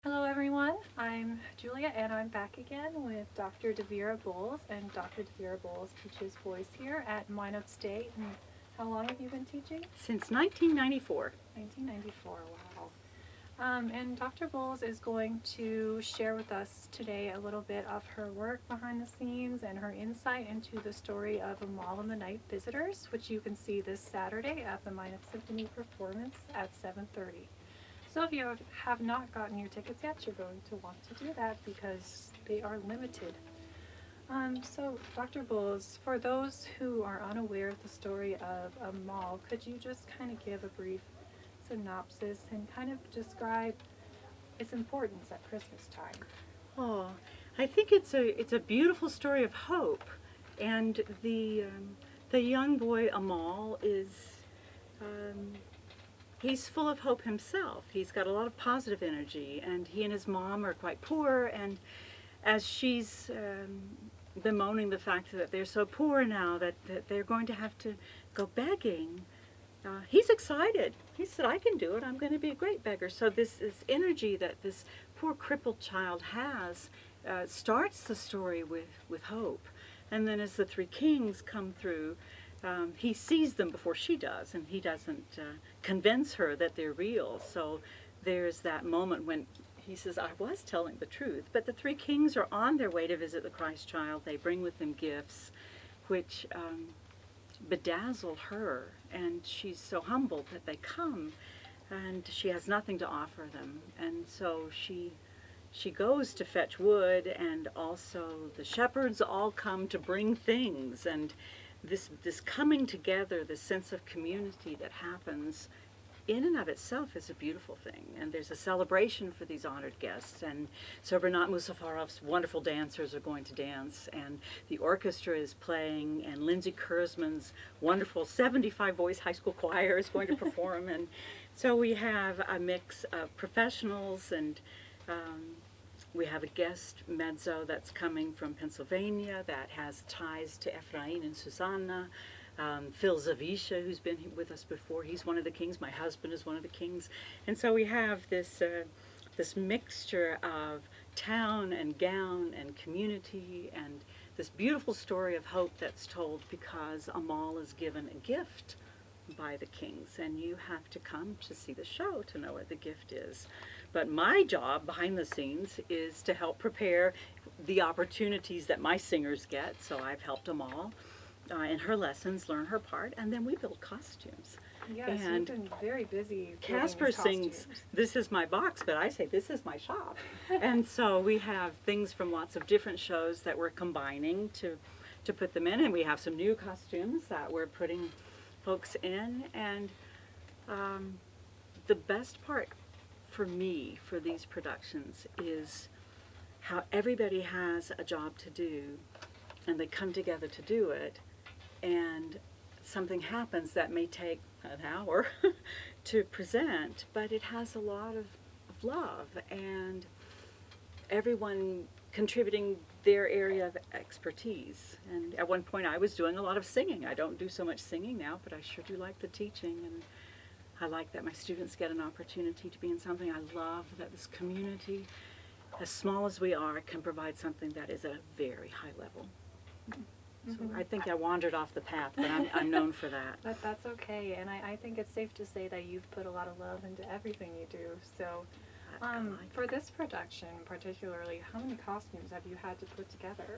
Hello everyone, I'm Julia and I'm back again with Dr. DeVera Bowles, and Dr. DeVera Bowles teaches voice here at Minot State. And how long have you been teaching? Since 1994. 1994, wow. And Dr. Bowles is going to share with us today a little bit of her work behind the scenes and her insight into the story of Amahl and the Night Visitors, which you can see this Saturday at the Minot Symphony performance at 7:30. So if you have not gotten your tickets yet, you're going to want to do that because they are limited. So Dr. Bowles, for those who are unaware of the story of Amahl, could you just kind of give a brief synopsis and kind of describe its importance at Christmas time? Oh, I think it's a beautiful story of hope, and the young boy Amahl is he's full of hope himself. He's got a lot of positive energy, and he and his mom are quite poor. And as she's bemoaning the fact that they're so poor now that they're going to have to go begging, he's excited. He said, I can do it. I'm going to be a great beggar. So this energy that this poor crippled child has starts the story with hope. And then as the three kings come through, he sees them before she does, and he doesn't convince her that they're real. So there's that moment when he says, I was telling the truth. But the three kings are on their way to visit the Christ child. They bring with them gifts which bedazzle her, and she's so humbled that they come, and she has nothing to offer them. And so she goes to fetch wood, and also the shepherds all come to bring things, and this coming together, this sense of community that happens in and of itself is a beautiful thing. And there's a celebration for these honored guests, and so Bernat Mussafarov's wonderful dancers are going to dance, and the orchestra is playing, and Lindsay Kurzman's wonderful 75 voice high school choir is going to perform. And so we have a mix of professionals, and we have a guest mezzo that's coming from Pennsylvania that has ties to Ephraim and Susanna. Phil Zavisha, who's been with us before, he's one of the kings. My husband is one of the kings. And so we have this mixture of town and gown and community, and this beautiful story of hope that's told because Amahl is given a gift by the kings, and you have to come to see the show to know what the gift is. But my job behind the scenes is to help prepare the opportunities that my singers get. So I've helped Amahl in her lessons learn her part, and then we build costumes. Yes, And you've been very busy. Casper sings, this is my box, but I say, this is my shop. And so we have things from lots of different shows that we're combining to put them in, and we have some new costumes that we're putting folks in. And the best part for me for these productions is how everybody has a job to do, and they come together to do it, and something happens that may take an hour to present, but it has a lot of love, and everyone contributing their area of expertise. And at one point I was doing a lot of singing. I don't do so much singing now, but I sure do like the teaching, and I like that my students get an opportunity to be in something. I love that this community, as small as we are, can provide something that is at a very high level. So I think I wandered off the path, but I'm known for that. But that's okay, and I think it's safe to say that you've put a lot of love into everything you do. So for this production particularly, how many costumes have you had to put together?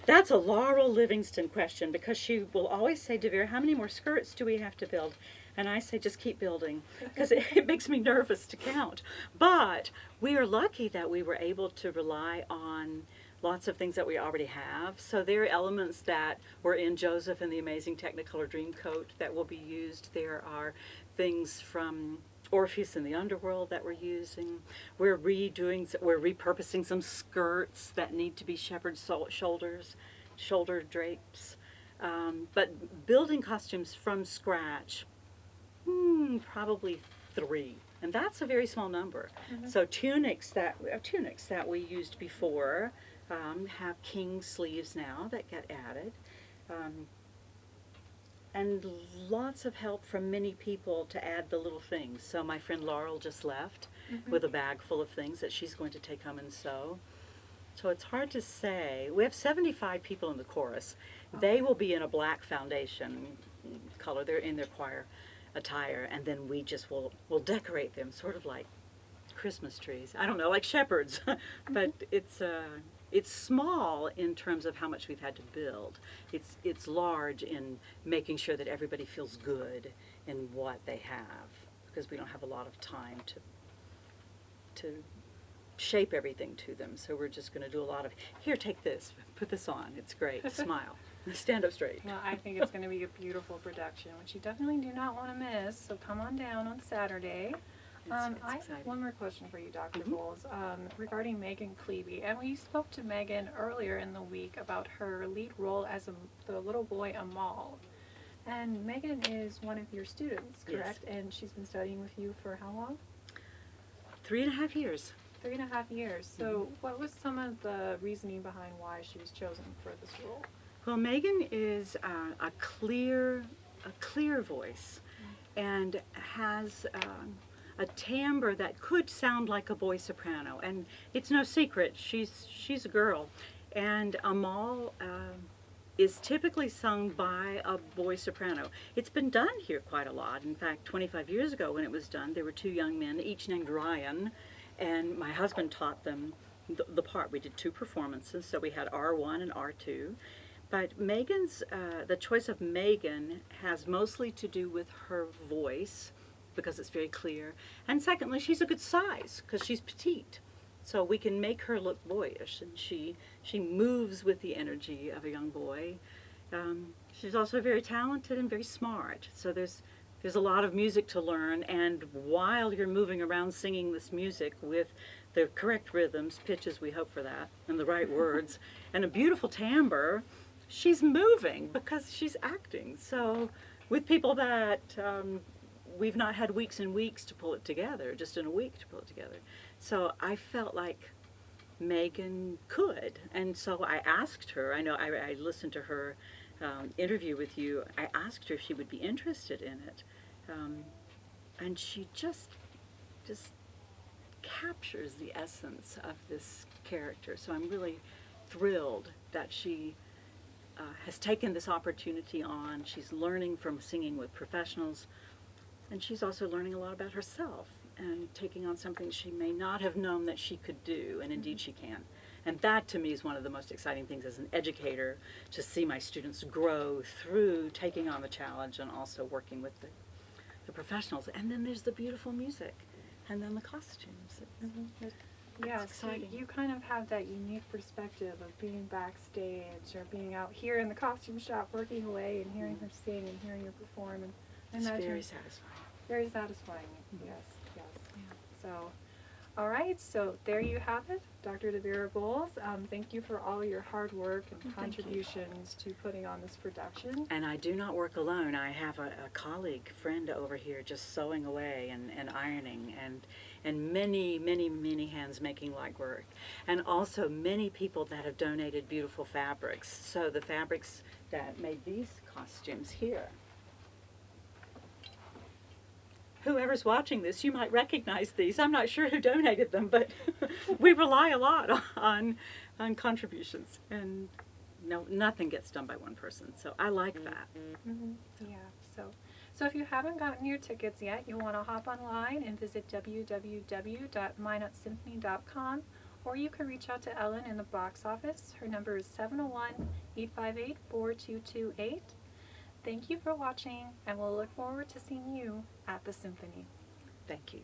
That's a Laurel Livingston question, because she will always say, DeVera, how many more skirts do we have to build? And I say, just keep building, because it makes me nervous to count. But we are lucky that we were able to rely on lots of things that we already have. So there are elements that were in Joseph and the Amazing Technicolor Dreamcoat that will be used. There are things from Orpheus in the Underworld that we're using. We're repurposing some skirts that need to be shepherd shoulder drapes. But building costumes from scratch, probably 3. And that's a very small number. So tunics that we used before have king sleeves now that get added. and lots of help from many people to add the little things. So my friend Laurel just left with a bag full of things that she's going to take home and sew. So it's hard to say. We have 75 people in the chorus. They will be in a black foundation color. They're in their choir attire, and then we just will decorate them, sort of like Christmas trees. I don't know, like shepherds, but it's small in terms of how much we've had to build. It's large in making sure that everybody feels good in what they have, because we don't have a lot of time to shape everything to them. So we're just going to do a lot of, here, take this, put this on, it's great, smile, stand up straight. Well, I think it's going to be a beautiful production, which you definitely do not want to miss. So come on down on Saturday. It's I have exciting. one more question for you, Dr. Bowles, regarding Megan Clevy. And we spoke to Megan earlier in the week about her lead role as the little boy Amahl. And Megan is one of your students, correct? Yes. And she's been studying with you for how long? 3.5 years. 3.5 years. So what was some of the reasoning behind why she was chosen for this role? Well, Megan is a clear voice, and has a timbre that could sound like a boy soprano, and it's no secret she's a girl, and Amahl is typically sung by a boy soprano. It's been done here quite a lot. In fact, 25 years ago when it was done, there were 2 young men, each named Ryan, and my husband taught them the part. We did 2 performances, so we had R1 and R2. But Megan's, the choice of Megan has mostly to do with her voice, because it's very clear. And secondly, she's a good size, because she's petite. So we can make her look boyish, and she moves with the energy of a young boy. She's also very talented and very smart. So there's a lot of music to learn, and while you're moving around singing this music with the correct rhythms, pitches, we hope for that, and the right words, and a beautiful timbre, she's moving because she's acting. So with people that we've not had weeks and weeks to pull it together, just in a week to pull it together. So I felt like Megan could, and so I asked her, I know I listened to her interview with you, I asked her if she would be interested in it, and she just captures the essence of this character. So I'm really thrilled that she has taken this opportunity on. She's learning from singing with professionals, and she's also learning a lot about herself and taking on something she may not have known that she could do, and indeed she can. And that to me is one of the most exciting things as an educator, to see my students grow through taking on the challenge and also working with the professionals. And then there's the beautiful music, and then the costumes. Yeah, It's so exciting. you kind of have that unique perspective of being backstage or being out here in the costume shop working away and hearing her sing and hearing her perform. And I It's imagine very satisfying. very satisfying. Yes, yes. So, all right, so there you have it, Dr. DeVera Bowles. Thank you for all your hard work and Thank you. contributions to putting on this production. And I do not work alone. I have a colleague, friend over here just sewing away and ironing, and many, many, many hands making light work. And also many people that have donated beautiful fabrics. So the fabrics that made these costumes here. Whoever's watching this, you might recognize these. I'm not sure who donated them, but we rely a lot on contributions. And no, nothing gets done by one person, so I like that. Yeah, so if you haven't gotten your tickets yet, you'll want to hop online and visit www.mynotsymphony.com, or you can reach out to Ellen in the box office. Her number is 701-858-4228. Thank you for watching, and we'll look forward to seeing you at the symphony. Thank you.